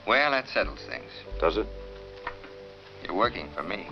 Well, that settles things. Does it? You're working for me.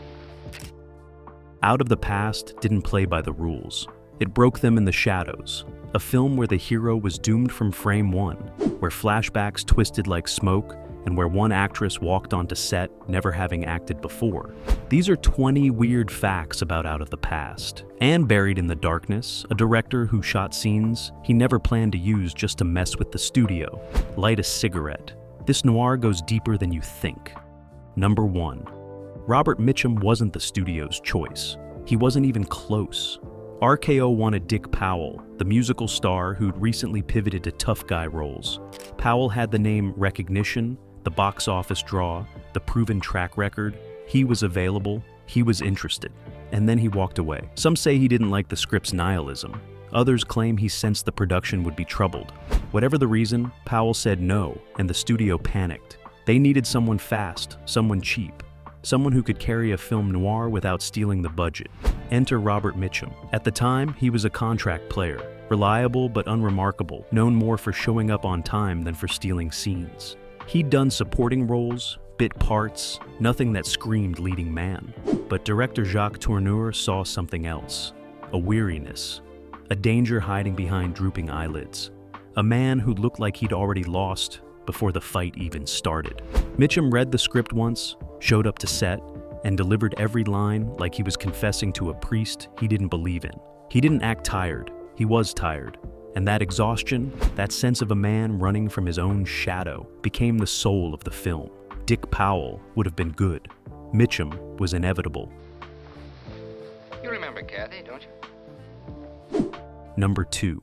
Out of the Past didn't play by the rules. It broke them in the shadows. A film where the hero was doomed from frame one, where flashbacks twisted like smoke, and where one actress walked onto set never having acted before. These are 20 weird facts about Out of the Past. And buried in the darkness, a director who shot scenes he never planned to use just to mess with the studio. Light a cigarette. This noir goes deeper than you think. Number 1. Robert Mitchum wasn't the studio's choice. He wasn't even close. RKO wanted Dick Powell, the musical star who'd recently pivoted to tough guy roles. Powell had the name recognition, the box office draw, the proven track record. He was available, he was interested, and then he walked away. Some say he didn't like the script's nihilism. Others claim he sensed the production would be troubled. Whatever the reason, Powell said no, and the studio panicked. They needed someone fast, someone cheap, someone who could carry a film noir without stealing the budget. Enter Robert Mitchum. At the time, he was a contract player, reliable but unremarkable, known more for showing up on time than for stealing scenes. He'd done supporting roles, bit parts, nothing that screamed leading man. But director Jacques Tourneur saw something else. A weariness. A danger hiding behind drooping eyelids. A man who looked like he'd already lost before the fight even started. Mitchum read the script once, showed up to set, and delivered every line like he was confessing to a priest he didn't believe in. He didn't act tired, he was tired. And that exhaustion, that sense of a man running from his own shadow, became the soul of the film. Dick Powell would have been good. Mitchum was inevitable. You remember Kathy, don't you? Number 2.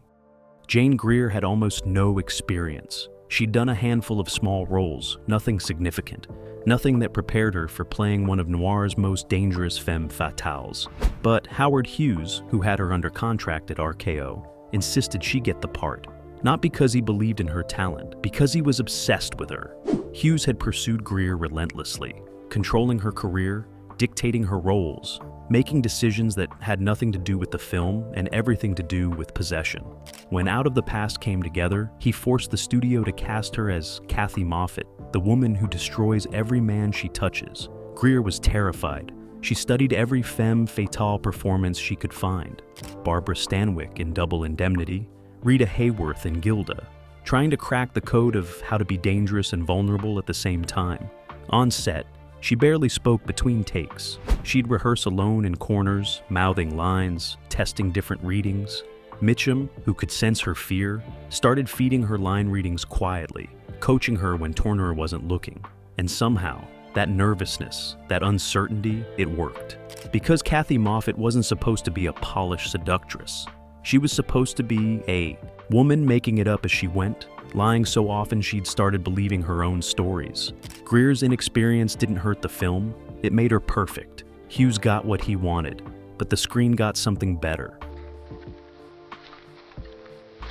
Jane Greer had almost no experience. She'd done a handful of small roles, nothing significant, nothing that prepared her for playing one of noir's most dangerous femme fatales. But Howard Hughes, who had her under contract at RKO, insisted she get the part. Not because he believed in her talent, because he was obsessed with her. Hughes had pursued Greer relentlessly, controlling her career, dictating her roles, making decisions that had nothing to do with the film and everything to do with possession. When Out of the Past came together, he forced the studio to cast her as Kathy Moffat, the woman who destroys every man she touches. Greer was terrified. She studied every femme fatale performance she could find. Barbara Stanwyck in Double Indemnity, Rita Hayworth in Gilda, trying to crack the code of how to be dangerous and vulnerable at the same time. On set, she barely spoke between takes. She'd rehearse alone in corners, mouthing lines, testing different readings. Mitchum, who could sense her fear, started feeding her line readings quietly, coaching her when Tourneur wasn't looking. And somehow, that nervousness, that uncertainty, it worked. Because Kathy Moffat wasn't supposed to be a polished seductress. She was supposed to be a woman making it up as she went, lying so often she'd started believing her own stories. Greer's inexperience didn't hurt the film, it made her perfect. Hughes got what he wanted, but the screen got something better.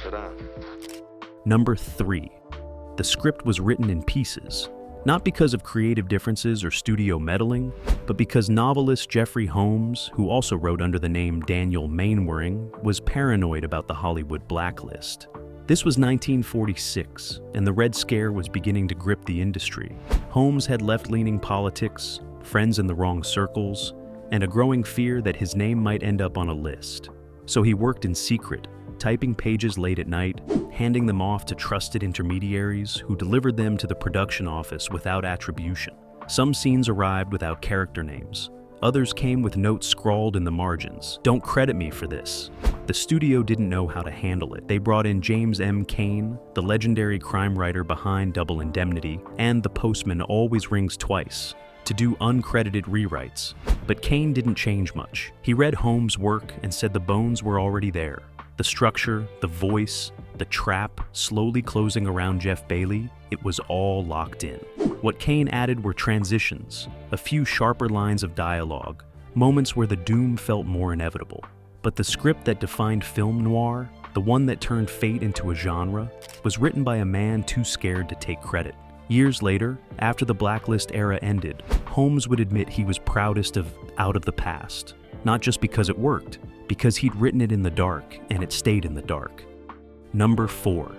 Sit down. Number 3. The script was written in pieces. Not because of creative differences or studio meddling, but because novelist Jeffrey Holmes, who also wrote under the name Daniel Mainwaring, was paranoid about the Hollywood blacklist. This was 1946, and the Red Scare was beginning to grip the industry. Holmes had left-leaning politics, friends in the wrong circles, and a growing fear that his name might end up on a list. So he worked in secret, typing pages late at night, handing them off to trusted intermediaries who delivered them to the production office without attribution. Some scenes arrived without character names. Others came with notes scrawled in the margins. Don't credit me for this. The studio didn't know how to handle it. They brought in James M. Cain, the legendary crime writer behind Double Indemnity, and The Postman Always Rings Twice, to do uncredited rewrites. But Cain didn't change much. He read Holmes' work and said the bones were already there. The structure, the voice, the trap slowly closing around Jeff Bailey, it was all locked in. What Cain added were transitions, a few sharper lines of dialogue, moments where the doom felt more inevitable. But the script that defined film noir, the one that turned fate into a genre, was written by a man too scared to take credit. Years later, after the Blacklist era ended, Holmes would admit he was proudest of Out of the Past. Not just because it worked, because he'd written it in the dark, and it stayed in the dark. Number 4.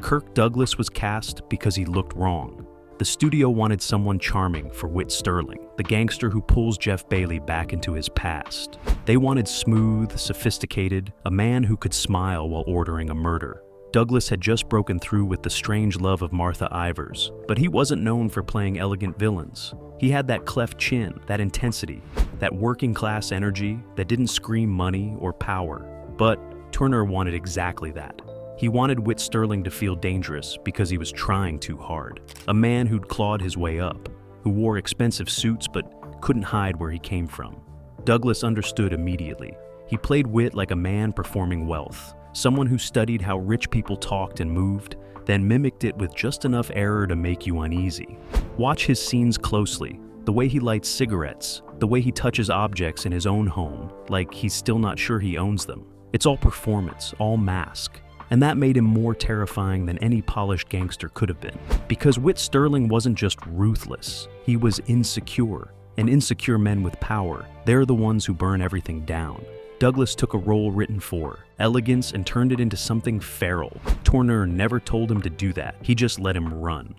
Kirk Douglas was cast because he looked wrong. The The studio wanted someone charming for Whit Sterling, the gangster who pulls Jeff Bailey back into his past. They wanted smooth, sophisticated, a man who could smile while ordering a murder. Douglas had just broken through with The Strange Love of Martha Ivers, but he wasn't known for playing elegant villains. He had that cleft chin, that intensity, that working-class energy that didn't scream money or power. But Turner wanted exactly that. He wanted Whit Sterling to feel dangerous because he was trying too hard. A man who'd clawed his way up, who wore expensive suits but couldn't hide where he came from. Douglas understood immediately. He played Whit like a man performing wealth, someone who studied how rich people talked and moved, then mimicked it with just enough error to make you uneasy. Watch his scenes closely, the way he lights cigarettes, the way he touches objects in his own home, like he's still not sure he owns them. It's all performance, all mask. And that made him more terrifying than any polished gangster could have been. Because Whit Sterling wasn't just ruthless, he was insecure. And insecure men with power, they're the ones who burn everything down. Douglas took a role written for elegance and turned it into something feral. Turner never told him to do that, he just let him run.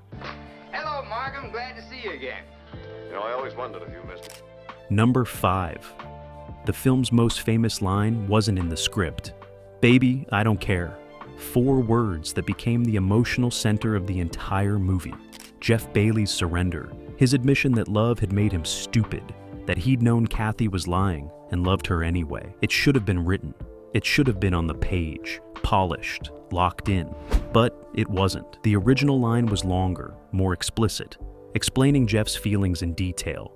Hello, Mark. I'm glad to see you again. You know, I always wondered if you missed me. Number 5. The film's most famous line wasn't in the script. "Baby, I don't care." 4 words that became the emotional center of the entire movie. Jeff Bailey's surrender, his admission that love had made him stupid, that he'd known Kathy was lying and loved her anyway. It should have been written. It should have been on the page, polished, locked in. But it wasn't. The original line was longer, more explicit, explaining Jeff's feelings in detail.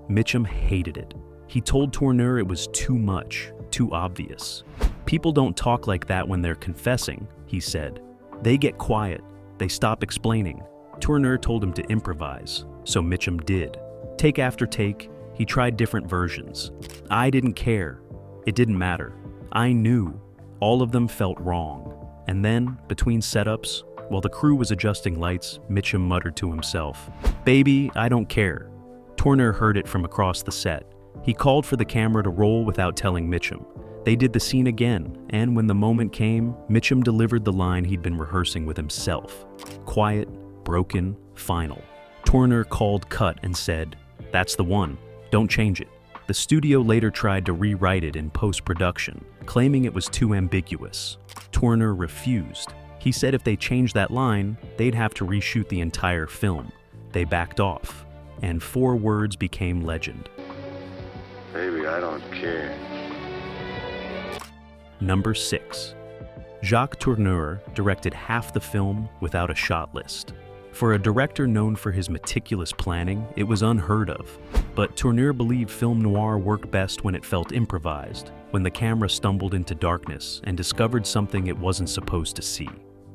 Mitchum hated it. He told Turner it was too much, too obvious. "People don't talk like that when they're confessing," he said. "They get quiet. They stop explaining." Turner told him to improvise, so Mitchum did. Take after take, he tried different versions. I didn't care. It didn't matter. I knew. All of them felt wrong. And then, between setups, while the crew was adjusting lights, Mitchum muttered to himself, "Baby, I don't care." Turner heard it from across the set. He called for the camera to roll without telling Mitchum. They did the scene again, and when the moment came, Mitchum delivered the line he'd been rehearsing with himself. Quiet, broken, final. Turner called cut and said, "That's the one. Don't change it." The studio later tried to rewrite it in post-production, claiming it was too ambiguous. Turner refused. He said if they changed that line, they'd have to reshoot the entire film. They backed off, and 4 words became legend. Baby, I don't care. Number 6. Jacques Tourneur directed half the film without a shot list. For a director known for his meticulous planning, it was unheard of. But Tourneur believed film noir worked best when it felt improvised, when the camera stumbled into darkness and discovered something it wasn't supposed to see.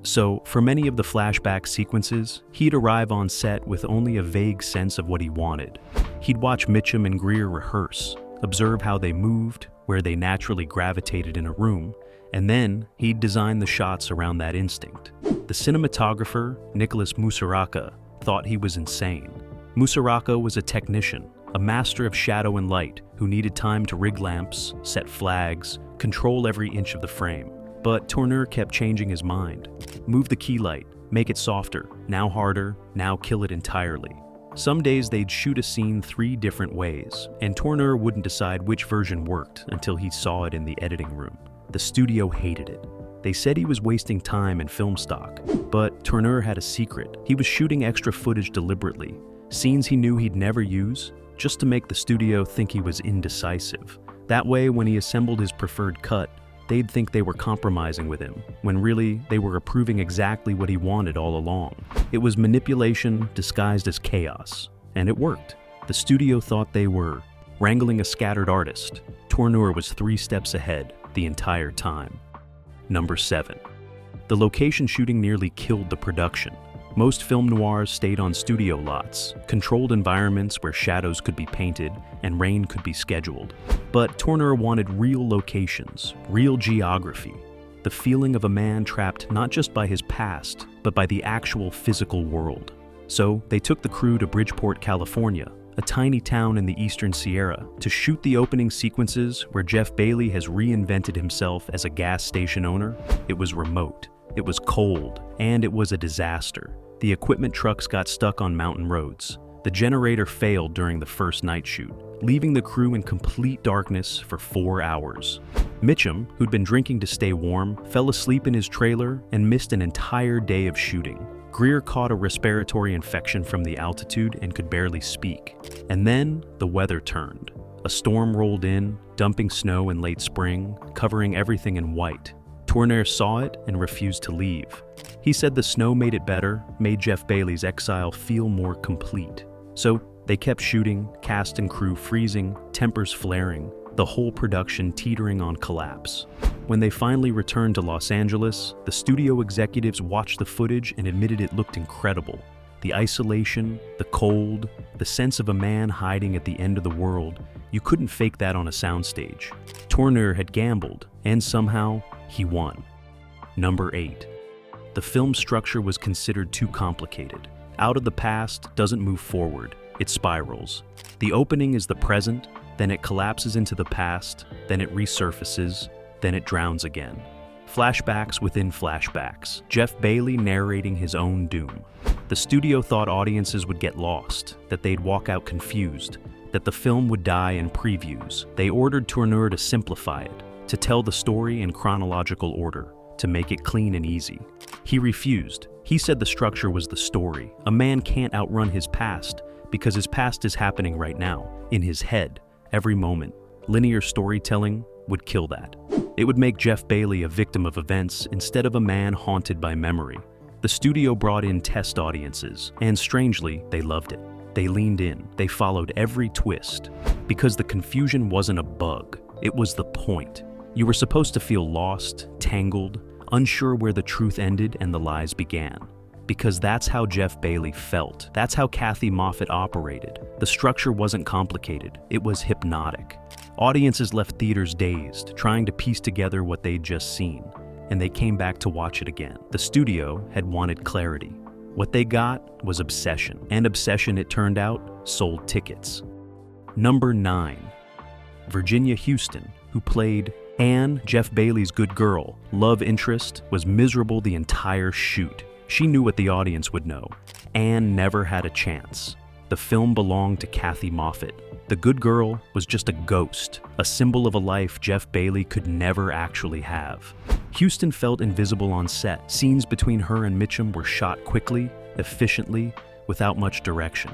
So, for many of the flashback sequences, he'd arrive on set with only a vague sense of what he wanted. He'd watch Mitchum and Greer rehearse, observe how they moved, where they naturally gravitated in a room, and then he'd design the shots around that instinct. The cinematographer, Nicholas Musuraca, thought he was insane. Musuraca was a technician, a master of shadow and light who needed time to rig lamps, set flags, control every inch of the frame. But Tourneur kept changing his mind. Move the key light, make it softer, now harder, now kill it entirely. Some days they'd shoot a scene 3 different ways, and Tourneur wouldn't decide which version worked until he saw it in the editing room. The studio hated it. They said he was wasting time and film stock, but Tourneur had a secret. He was shooting extra footage deliberately, scenes he knew he'd never use, just to make the studio think he was indecisive. That way, when he assembled his preferred cut, they'd think they were compromising with him, when really they were approving exactly what he wanted all along. It was manipulation disguised as chaos, and it worked. The studio thought they were wrangling a scattered artist. Tourneur was 3 steps ahead the entire time. Number 7. The location shooting nearly killed the production. Most film noirs stayed on studio lots, controlled environments where shadows could be painted and rain could be scheduled. But Tourneur wanted real locations, real geography, the feeling of a man trapped not just by his past, but by the actual physical world. So they took the crew to Bridgeport, California, a tiny town in the Eastern Sierra, to shoot the opening sequences where Jeff Bailey has reinvented himself as a gas station owner. It was remote, it was cold, and it was a disaster. The equipment trucks got stuck on mountain roads. The generator failed during the first night shoot, leaving the crew in complete darkness for 4 hours. Mitchum, who'd been drinking to stay warm, fell asleep in his trailer and missed an entire day of shooting. Greer caught a respiratory infection from the altitude and could barely speak. And then the weather turned. A storm rolled in, dumping snow in late spring, covering everything in white. Tourneur saw it and refused to leave. He said the snow made it better, made Jeff Bailey's exile feel more complete. So they kept shooting, cast and crew freezing, tempers flaring, the whole production teetering on collapse. When they finally returned to Los Angeles, the studio executives watched the footage and admitted it looked incredible. The isolation, the cold, the sense of a man hiding at the end of the world, you couldn't fake that on a soundstage. Tourneur had gambled, and somehow, he won. Number 8. The film structure was considered too complicated. Out of the past doesn't move forward, it spirals. The opening is the present, then it collapses into the past, then it resurfaces, then it drowns again. Flashbacks within flashbacks, Jeff Bailey narrating his own doom. The studio thought audiences would get lost, that they'd walk out confused, that the film would die in previews. They ordered Tourneur to simplify it, to tell the story in chronological order, to make it clean and easy. He refused. He said the structure was the story. A man can't outrun his past, because his past is happening right now, in his head, every moment. Linear storytelling would kill that. It would make Jeff Bailey a victim of events instead of a man haunted by memory. The studio brought in test audiences, and strangely, they loved it. They leaned in, they followed every twist. Because the confusion wasn't a bug, it was the point. You were supposed to feel lost, tangled, unsure where the truth ended and the lies began. Because that's how Jeff Bailey felt. That's how Kathy Moffat operated. The structure wasn't complicated, it was hypnotic. Audiences left theaters dazed, trying to piece together what they'd just seen, and they came back to watch it again. The studio had wanted clarity. What they got was obsession, and obsession, it turned out, sold tickets. Number 9. Virginia Houston, who played Anne, Jeff Bailey's good girl, love interest, was miserable the entire shoot. She knew what the audience would know. Anne never had a chance. The film belonged to Kathy Moffat. The good girl was just a ghost, a symbol of a life Jeff Bailey could never actually have. Houston felt invisible on set. Scenes between her and Mitchum were shot quickly, efficiently, without much direction.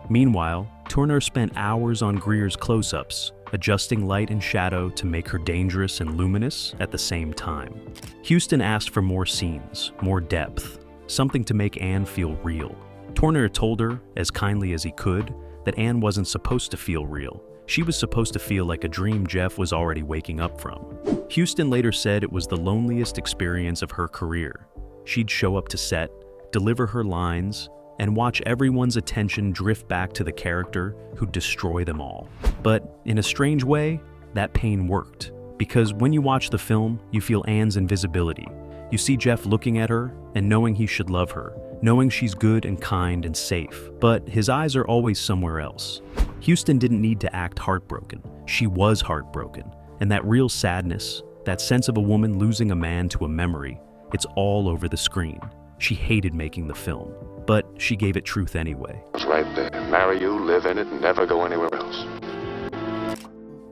Meanwhile, Tourneur spent hours on Greer's close-ups, adjusting light and shadow to make her dangerous and luminous at the same time. Houston asked for more scenes, more depth, something to make Anne feel real. Tourneur told her, as kindly as he could, that Anne wasn't supposed to feel real. She was supposed to feel like a dream Jeff was already waking up from. Houston later said it was the loneliest experience of her career. She'd show up to set, deliver her lines, and watch everyone's attention drift back to the character who'd destroy them all. But in a strange way, that pain worked. Because when you watch the film, you feel Anne's invisibility. You see Jeff looking at her and knowing he should love her, knowing she's good and kind and safe, but his eyes are always somewhere else. Houston didn't need to act heartbroken. She was heartbroken. And that real sadness, that sense of a woman losing a man to a memory, it's all over the screen. She hated making the film, but she gave it truth anyway. It's right there. Marry you, live in it, and never go anywhere else.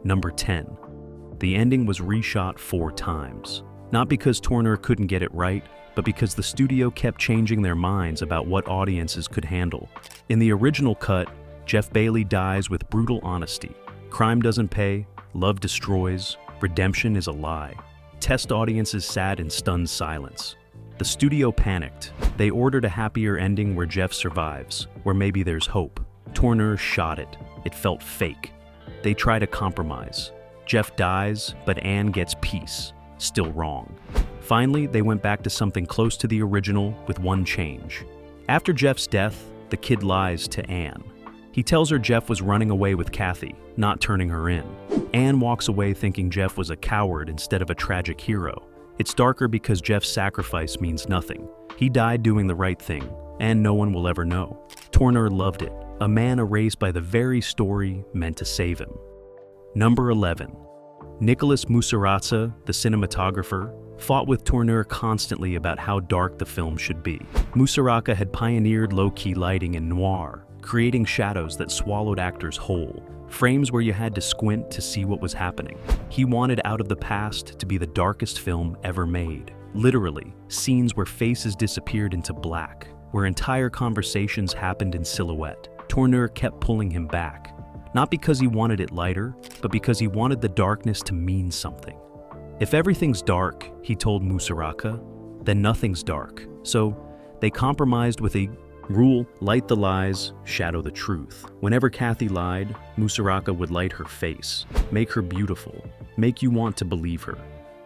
Number 10. The ending was reshot 4 times. Not because Tourneur couldn't get it right, but because the studio kept changing their minds about what audiences could handle. In the original cut, Jeff Bailey dies with brutal honesty. Crime doesn't pay, love destroys, redemption is a lie. Test audiences sat in stunned silence. The studio panicked. They ordered a happier ending where Jeff survives, where maybe there's hope. Tourneur shot it. It felt fake. They try to compromise. Jeff dies, but Anne gets peace. Still wrong. Finally, they went back to something close to the original with one change. After Jeff's death, the kid lies to Anne. He tells her Jeff was running away with Kathy, not turning her in. Anne walks away thinking Jeff was a coward instead of a tragic hero. It's darker because Jeff's sacrifice means nothing. He died doing the right thing, and no one will ever know. Tourneur loved it, a man erased by the very story meant to save him. Number 11. Nicholas Musarrazza, the cinematographer, fought with Tourneur constantly about how dark the film should be. Musuraca had pioneered low-key lighting in Noir, creating shadows that swallowed actors whole, frames where you had to squint to see what was happening. He wanted Out of the Past to be the darkest film ever made. Literally, scenes where faces disappeared into black, where entire conversations happened in silhouette. Tourneur kept pulling him back, not because he wanted it lighter, but because he wanted the darkness to mean something. If everything's dark, he told Musuraca, then nothing's dark. So they compromised with a rule: light the lies, shadow the truth. Whenever Kathy lied, Musuraca would light her face, make her beautiful, make you want to believe her.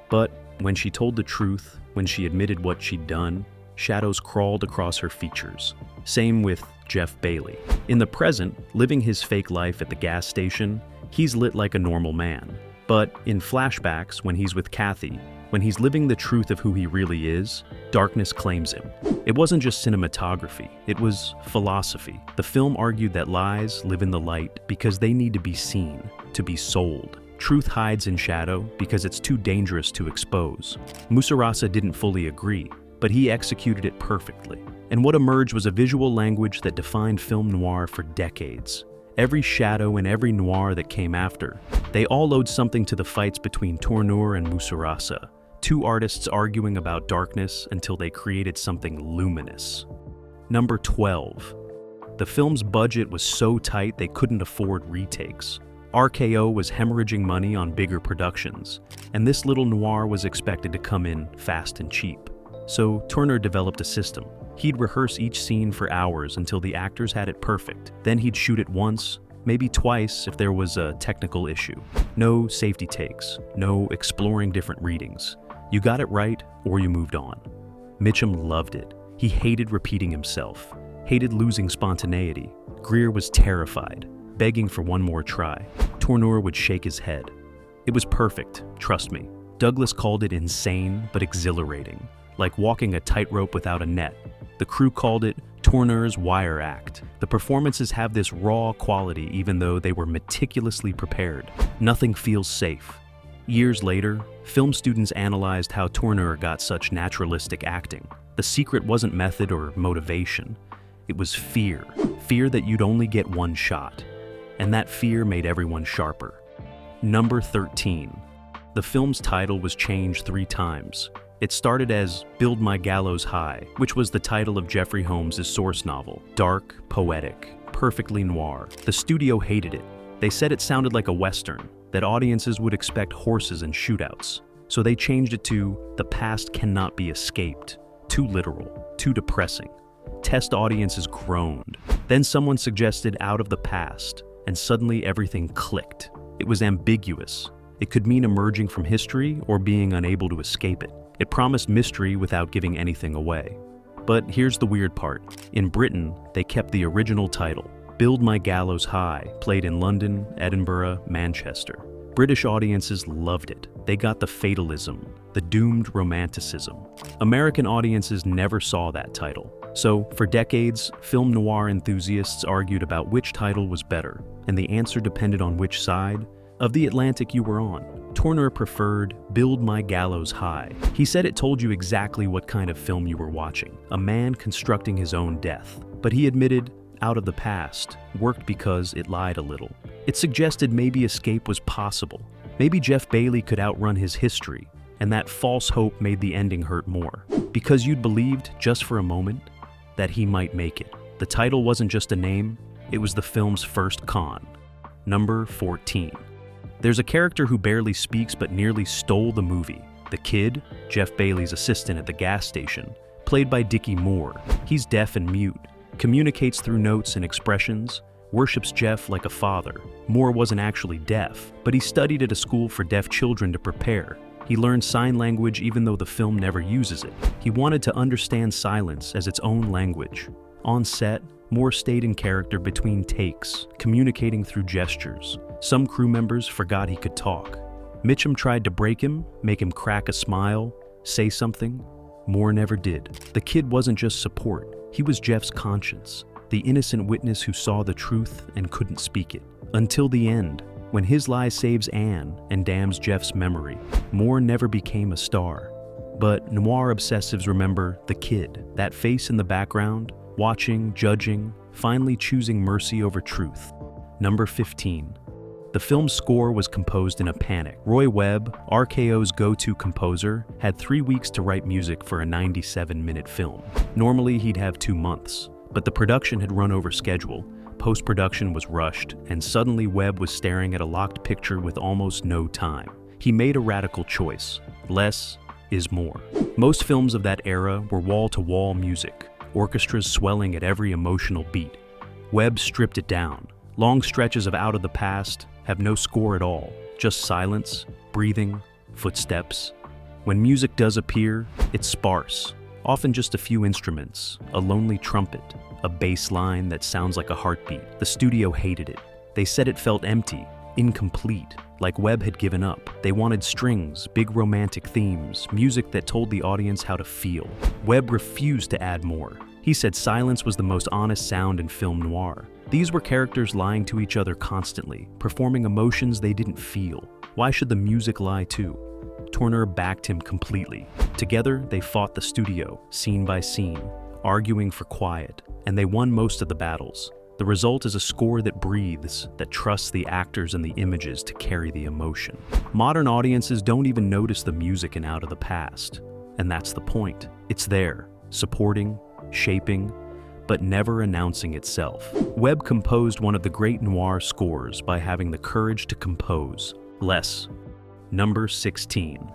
But when she told the truth, when she admitted what she'd done, shadows crawled across her features. Same with Jeff Bailey. In the present, living his fake life at the gas station, he's lit like a normal man. But in flashbacks, when he's with Kathy, when he's living the truth of who he really is, darkness claims him. It wasn't just cinematography, it was philosophy. The film argued that lies live in the light because they need to be seen, to be sold. Truth hides in shadow because it's too dangerous to expose. Musuraca didn't fully agree, but he executed it perfectly. And what emerged was a visual language that defined film noir for decades. Every shadow and every noir that came after, they all owed something to the fights between Tourneur and Musuraca, two artists arguing about darkness until they created something luminous. Number 12. The film's budget was so tight they couldn't afford retakes. RKO was hemorrhaging money on bigger productions, and this little noir was expected to come in fast and cheap. So Tourneur developed a system. He'd rehearse each scene for hours until the actors had it perfect. Then he'd shoot it once, maybe twice if there was a technical issue. No safety takes, no exploring different readings. You got it right, or you moved on. Mitchum loved it. He hated repeating himself, hated losing spontaneity. Greer was terrified, begging for one more try. Tourneur would shake his head. It was perfect, trust me. Douglas called it insane but exhilarating, like walking a tightrope without a net. The crew called it Tourneur's wire act. The performances have this raw quality even though they were meticulously prepared. Nothing feels safe. Years later, film students analyzed how Tourneur got such naturalistic acting. The secret wasn't method or motivation. It was fear. Fear that you'd only get one shot. And that fear made everyone sharper. Number 13. The film's title was changed 3 times. It started as Build My Gallows High, which was the title of Jeffrey Holmes' source novel. Dark, poetic, perfectly noir. The studio hated it. They said it sounded like a Western, that audiences would expect horses and shootouts. So they changed it to The Past Cannot Be Escaped. Too literal, too depressing. Test audiences groaned. Then someone suggested Out of the Past, and suddenly everything clicked. It was ambiguous. It could mean emerging from history or being unable to escape it. It promised mystery without giving anything away. But here's the weird part. In Britain, they kept the original title. Build My Gallows High played in London, Edinburgh, Manchester. British audiences loved it. They got the fatalism, the doomed romanticism. American audiences never saw that title. So, for decades, film noir enthusiasts argued about which title was better, and the answer depended on which side of the Atlantic you were on. Tourneur preferred Build My Gallows High. He said it told you exactly what kind of film you were watching, a man constructing his own death. But he admitted Out of the Past worked because it lied a little. It suggested maybe escape was possible. Maybe Jeff Bailey could outrun his history, and that false hope made the ending hurt more. Because you'd believed, just for a moment, that he might make it. The title wasn't just a name, it was the film's first con. Number 14. There's a character who barely speaks but nearly stole the movie. The Kid, Jeff Bailey's assistant at the gas station, played by Dickie Moore. He's deaf and mute, communicates through notes and expressions, worships Jeff like a father. Moore wasn't actually deaf, but he studied at a school for deaf children to prepare. He learned sign language even though the film never uses it. He wanted to understand silence as its own language. On set, Moore stayed in character between takes, communicating through gestures. Some crew members forgot he could talk. Mitchum tried to break him, make him crack a smile, say something. Moore never did. The Kid wasn't just support, he was Jeff's conscience, the innocent witness who saw the truth and couldn't speak it. Until the end, when his lie saves Anne and damns Jeff's memory. Moore never became a star. But noir obsessives remember the kid, that face in the background, watching, judging, finally choosing mercy over truth. Number 15. The film's score was composed in a panic. Roy Webb, RKO's go-to composer, had 3 weeks to write music for a 97-minute film. Normally, he'd have 2 months, but the production had run over schedule, post-production was rushed, and suddenly Webb was staring at a locked picture with almost no time. He made a radical choice. Less is more. Most films of that era were wall-to-wall music, orchestras swelling at every emotional beat. Webb stripped it down. Long stretches of Out of the Past have no score at all, just silence, breathing, footsteps. When music does appear, it's sparse, often just a few instruments, a lonely trumpet, a bass line that sounds like a heartbeat. The studio hated it. They said it felt empty, incomplete, like Webb had given up. They wanted strings, big romantic themes, music that told the audience how to feel. Webb refused to add more. He said silence was the most honest sound in film noir. These were characters lying to each other constantly, performing emotions they didn't feel. Why should the music lie too? Tourneur backed him completely. Together, they fought the studio, scene by scene, arguing for quiet, and they won most of the battles. The result is a score that breathes, that trusts the actors and the images to carry the emotion. Modern audiences don't even notice the music in Out of the Past, and that's the point. It's there, supporting, shaping, but never announcing itself. Webb composed one of the great noir scores by having the courage to compose less. Number 16.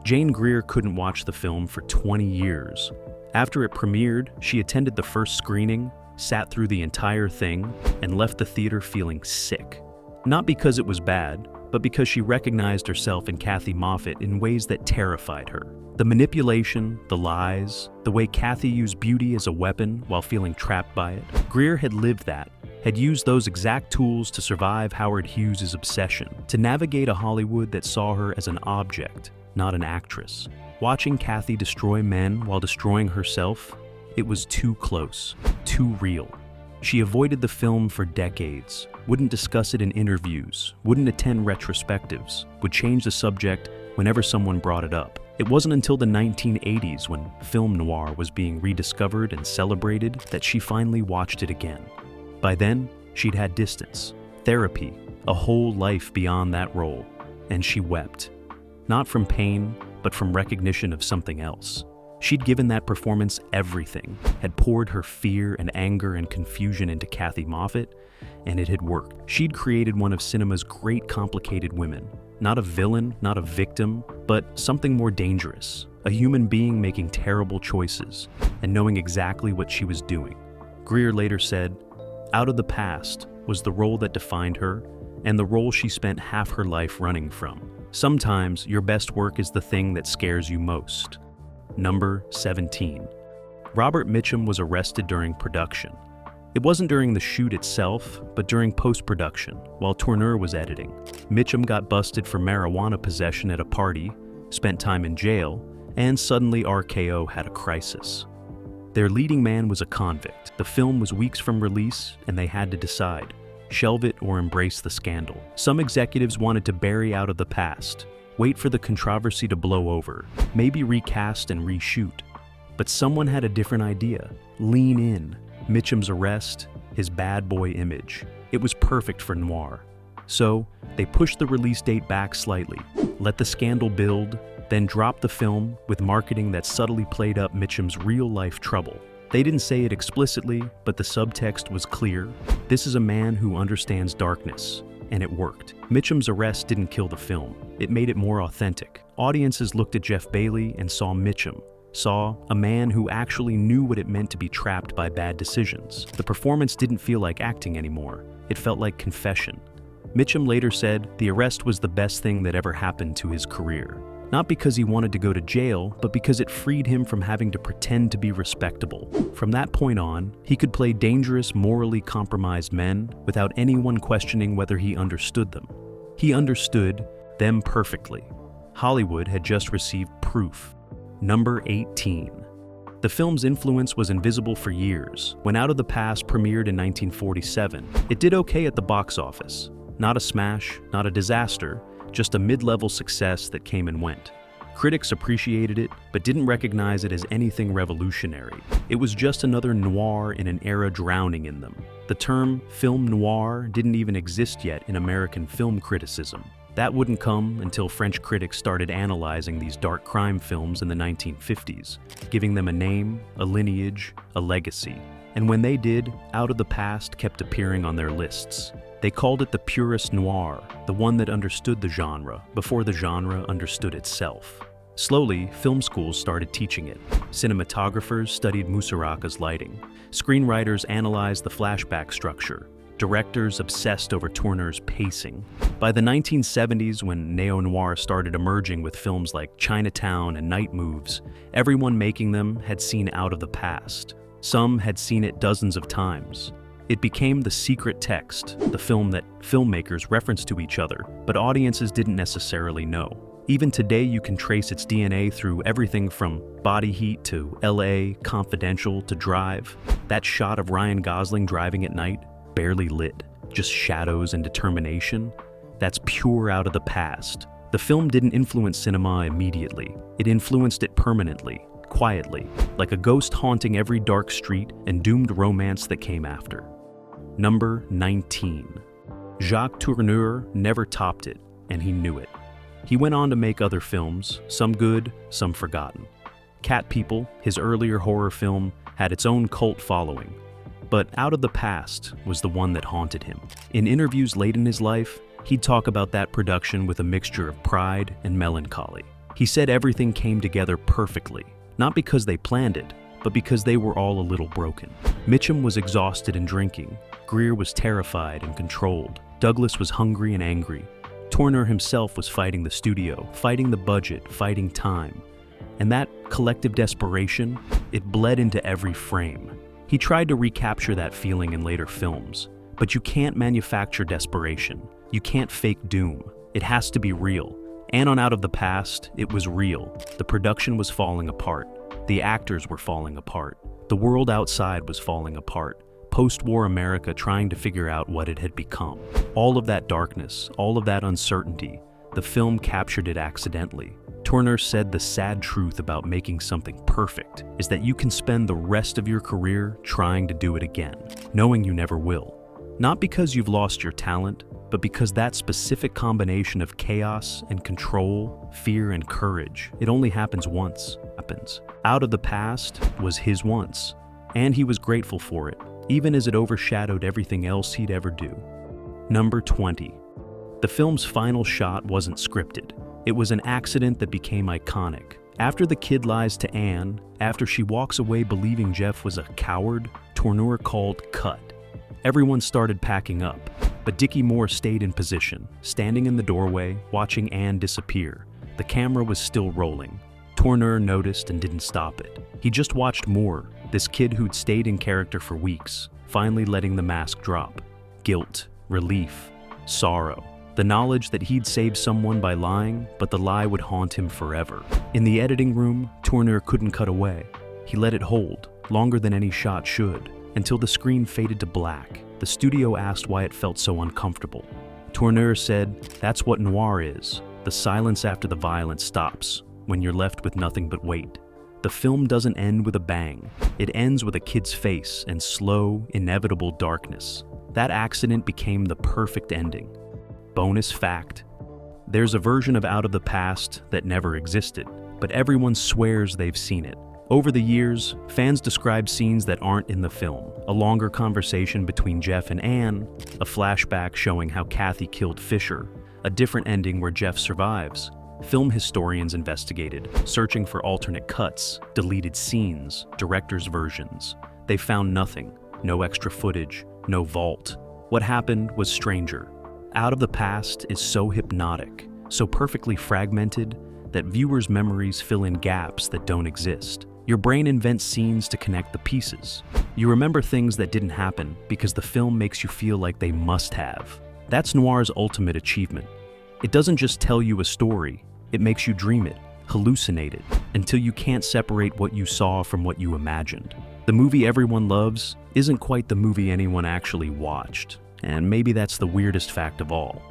Jane Greer couldn't watch the film for 20 years. After it premiered, she attended the first screening, sat through the entire thing, and left the theater feeling sick. Not because it was bad, but because she recognized herself in Kathy Moffat in ways that terrified her. The manipulation, the lies, the way Kathy used beauty as a weapon while feeling trapped by it. Greer had lived that, had used those exact tools to survive Howard Hughes' obsession, to navigate a Hollywood that saw her as an object, not an actress. Watching Kathy destroy men while destroying herself, it was too close, too real. She avoided the film for decades, wouldn't discuss it in interviews, wouldn't attend retrospectives, would change the subject whenever someone brought it up. It wasn't until the 1980s, when film noir was being rediscovered and celebrated, that she finally watched it again. By then, she'd had distance, therapy, a whole life beyond that role, and she wept. Not from pain, but from recognition of something else. She'd given that performance everything, had poured her fear and anger and confusion into Kathy Moffat, and it had worked. She'd created one of cinema's great complicated women. Not a villain, not a victim, but something more dangerous. A human being making terrible choices and knowing exactly what she was doing. Greer later said, "Out of the Past was the role that defined her and the role she spent half her life running from. Sometimes your best work is the thing that scares you most." Number 17. Robert Mitchum was arrested during production. It wasn't during the shoot itself, but during post-production, while Tourneur was editing. Mitchum got busted for marijuana possession at a party, spent time in jail, and suddenly RKO had a crisis. Their leading man was a convict. The film was weeks from release, and they had to decide, shelve it or embrace the scandal. Some executives wanted to bury Out of the Past, wait for the controversy to blow over, maybe recast and reshoot. But someone had a different idea. Lean in. Mitchum's arrest, his bad boy image. It was perfect for noir. So, they pushed the release date back slightly, let the scandal build, then dropped the film with marketing that subtly played up Mitchum's real-life trouble. They didn't say it explicitly, but the subtext was clear. This is a man who understands darkness, and it worked. Mitchum's arrest didn't kill the film. It made it more authentic. Audiences looked at Jeff Bailey and saw Mitchum, saw a man who actually knew what it meant to be trapped by bad decisions. The performance didn't feel like acting anymore. It felt like confession. Mitchum later said the arrest was the best thing that ever happened to his career. Not because he wanted to go to jail, but because it freed him from having to pretend to be respectable. From that point on, he could play dangerous, morally compromised men without anyone questioning whether he understood them. He understood them perfectly. Hollywood had just received proof. Number 18. The film's influence was invisible for years. When Out of the Past premiered in 1947, it did okay at the box office. Not a smash, not a disaster, just a mid-level success that came and went. Critics appreciated it, but didn't recognize it as anything revolutionary. It was just another noir in an era drowning in them. The term film noir didn't even exist yet in American film criticism. That wouldn't come until French critics started analyzing these dark crime films in the 1950s, giving them a name, a lineage, a legacy. And when they did, Out of the Past kept appearing on their lists. They called it the purest noir, the one that understood the genre before the genre understood itself. Slowly, film schools started teaching it. Cinematographers studied Musaraka's lighting. Screenwriters analyzed the flashback structure. Directors obsessed over Tourneur's pacing. By the 1970s, when neo-noir started emerging with films like Chinatown and Night Moves, everyone making them had seen Out of the Past. Some had seen it dozens of times. It became the secret text, the film that filmmakers referenced to each other, but audiences didn't necessarily know. Even today, you can trace its DNA through everything from Body Heat to LA, Confidential to Drive. That shot of Ryan Gosling driving at night, barely lit, just shadows and determination, that's pure Out of the Past. The film didn't influence cinema immediately. It influenced it permanently, quietly, like a ghost haunting every dark street and doomed romance that came after. Number 19. Jacques Tourneur never topped it, and he knew it. He went on to make other films, some good, some forgotten. Cat People, his earlier horror film, had its own cult following. But Out of the Past was the one that haunted him. In interviews late in his life, he'd talk about that production with a mixture of pride and melancholy. He said everything came together perfectly, not because they planned it, but because they were all a little broken. Mitchum was exhausted and drinking. Greer was terrified and controlled. Douglas was hungry and angry. Tourneur himself was fighting the studio, fighting the budget, fighting time. And that collective desperation, it bled into every frame. He tried to recapture that feeling in later films, but you can't manufacture desperation. You can't fake doom. It has to be real. And on Out of the Past, it was real. The production was falling apart. The actors were falling apart. The world outside was falling apart. Post-war America trying to figure out what it had become. All of that darkness, all of that uncertainty, the film captured it accidentally. Tourneur said the sad truth about making something perfect is that you can spend the rest of your career trying to do it again, knowing you never will. Not because you've lost your talent, but because that specific combination of chaos and control, fear and courage, it only happens once. Out of the Past was his once, and he was grateful for it, even as it overshadowed everything else he'd ever do. Number 20. The film's final shot wasn't scripted. It was an accident that became iconic. After the kid lies to Anne, after she walks away believing Jeff was a coward, Tourneur called cut. Everyone started packing up, but Dickie Moore stayed in position, standing in the doorway, watching Anne disappear. The camera was still rolling. Tourneur noticed and didn't stop it. He just watched Moore, this kid who'd stayed in character for weeks, finally letting the mask drop. Guilt, relief, sorrow. The knowledge that he'd saved someone by lying, but the lie would haunt him forever. In the editing room, Tourneur couldn't cut away. He let it hold, longer than any shot should, until the screen faded to black. The studio asked why it felt so uncomfortable. Tourneur said, "That's what noir is. The silence after the violence stops, when you're left with nothing but weight." The film doesn't end with a bang. It ends with a kid's face and slow, inevitable darkness. That accident became the perfect ending. Bonus fact: there's a version of Out of the Past that never existed, but everyone swears they've seen it. Over the years, fans describe scenes that aren't in the film. A longer conversation between Jeff and Anne, a flashback showing how Kathy killed Fisher, a different ending where Jeff survives. Film historians investigated, searching for alternate cuts, deleted scenes, director's versions. They found nothing. No extra footage, no vault. What happened was stranger. Out of the Past is so hypnotic, so perfectly fragmented, that viewers' memories fill in gaps that don't exist. Your brain invents scenes to connect the pieces. You remember things that didn't happen because the film makes you feel like they must have. That's noir's ultimate achievement. It doesn't just tell you a story, it makes you dream it, hallucinate it, until you can't separate what you saw from what you imagined. The movie everyone loves isn't quite the movie anyone actually watched, and maybe that's the weirdest fact of all.